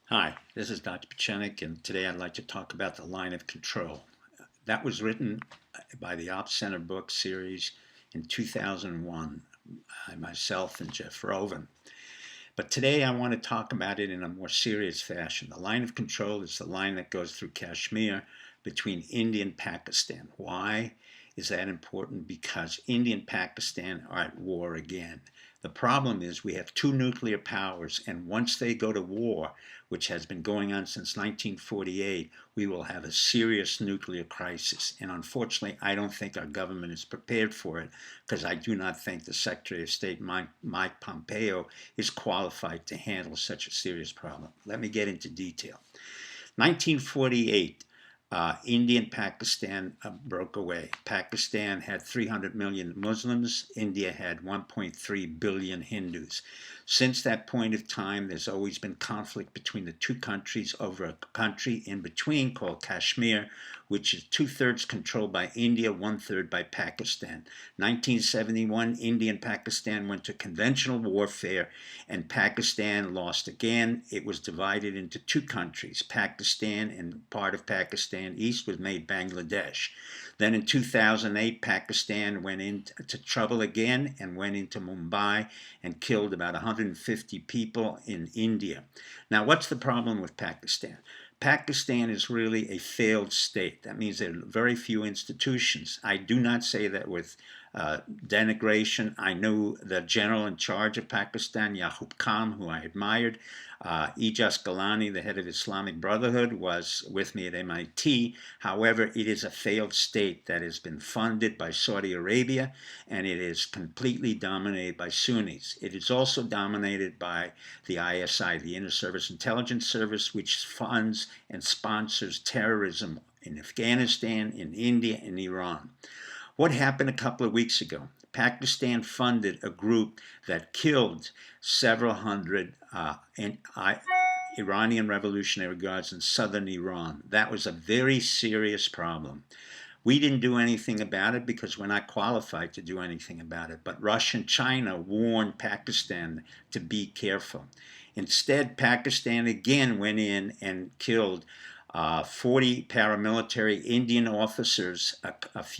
Hi, this is Dr. Pachenik, and today I'd like to talk about the line of control. That was written by the Op Center book series in 2001 by myself and Jeff Rovin. But today I want to talk about it in a more serious fashion. The line of control is the line that goes through Kashmir between India and Pakistan. Why is that important? Because India and Pakistan are at war again. The problem is we have two nuclear powers, and once they go to war, which has been going on since 1948, we will have a serious nuclear crisis. And unfortunately, I don't think our government is prepared for it, because I do not think the Secretary of State, Mike Pompeo, is qualified to handle such a serious problem. Let me get into detail. 1948, India and Pakistan broke away. Pakistan had 300 million Muslims. India had 1.3 billion Hindus. Since that point of time, there's always been conflict between the two countries over a country in between called Kashmir, which is two-thirds controlled by India, one-third by Pakistan. 1971, India and Pakistan went to conventional warfare, and Pakistan lost again. It was divided into two countries, Pakistan and part of Pakistan East was made Bangladesh. Then in 2008, Pakistan went into trouble again and went into Mumbai and killed about 150 people in India. Now, what's the problem with Pakistan? Pakistan is really a failed state. That means there are very few institutions. I do not say that with denigration. I knew the general in charge of Pakistan, Yaqub Khan, who I admired. Ijaz Galani, the head of Islamic Brotherhood, was with me at MIT. However, it is a failed state that has been funded by Saudi Arabia, and it is completely dominated by Sunnis. It is also dominated by the ISI, the Inter-Service Intelligence Service, which funds and sponsors terrorism in Afghanistan, in India, and Iran. What happened a couple of weeks ago? Pakistan funded a group that killed several hundred Iranian Revolutionary Guards in southern Iran. That was a very serious problem. We didn't do anything about it because we're not qualified to do anything about it. But Russia and China warned Pakistan to be careful. Instead, Pakistan again went in and killed 40 paramilitary Indian officers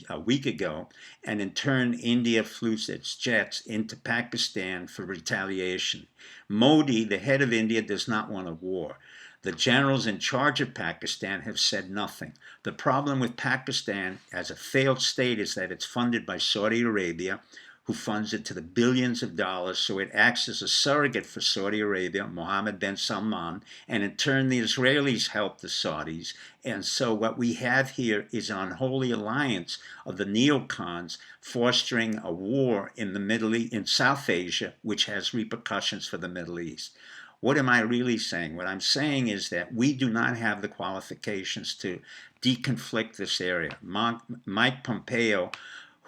a week ago, and in turn, India flew its jets into Pakistan for retaliation. Modi, the head of India, does not want a war. The generals in charge of Pakistan have said nothing. The problem with Pakistan as a failed state is that it's funded by Saudi Arabia, who funds it to the billions of dollars, so it acts as a surrogate for Saudi Arabia, Mohammed bin Salman, and in turn the Israelis help the Saudis. And so what we have here is an unholy alliance of the neocons fostering a war in the Middle East, in South Asia, which has repercussions for the Middle East. What am I really saying? What I'm saying is that we do not have the qualifications to deconflict this area. Mike Pompeo,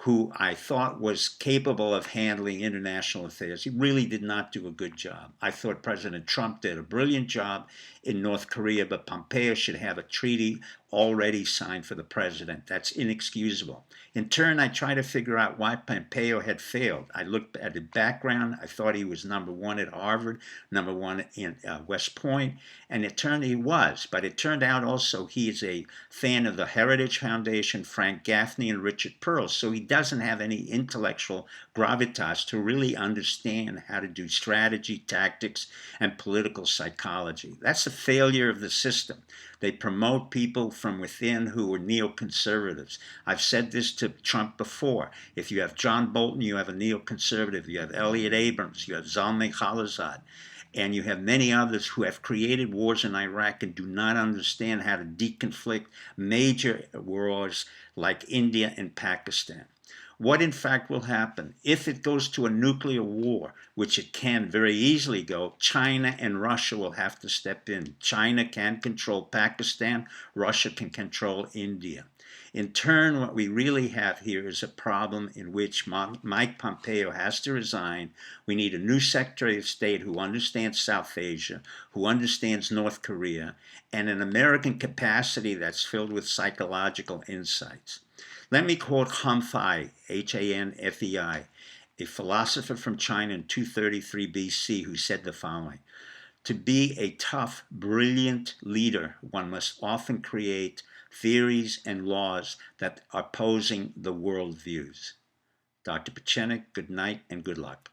who I thought was capable of handling international affairs, he really did not do a good job. I thought President Trump did a brilliant job in North Korea, but Pompeo should have a treaty already signed for the president. That's inexcusable. In turn, I tried to figure out why Pompeo had failed. I looked at his background. I thought he was number one at Harvard, number one in West Point, and it turned he was. But it turned out also he is a fan of the Heritage Foundation, Frank Gaffney, and Richard Pearl. So he doesn't have any intellectual gravitas to really understand how to do strategy, tactics, and political psychology. That's the failure of the system. They promote people from within who are neoconservatives. I've said this to Trump before. If you have John Bolton, you have a neoconservative. You have Elliot Abrams. You have Zalmay Khalilzad. And you have many others who have created wars in Iraq and do not understand how to deconflict major wars like India and Pakistan. What in fact will happen if it goes to a nuclear war, which it can very easily go? China and Russia will have to step in. China can control Pakistan, Russia can control India. In turn, what we really have here is a problem in which Mike Pompeo has to resign. We need a new Secretary of State who understands South Asia, who understands North Korea, and an American capacity that's filled with psychological insights. Let me quote Hanfei, Hanfei, a philosopher from China in 233 BC who said the following: To be a tough, brilliant leader, one must often create theories and laws that are opposing the worldviews. Dr. Pachenik, good night and good luck.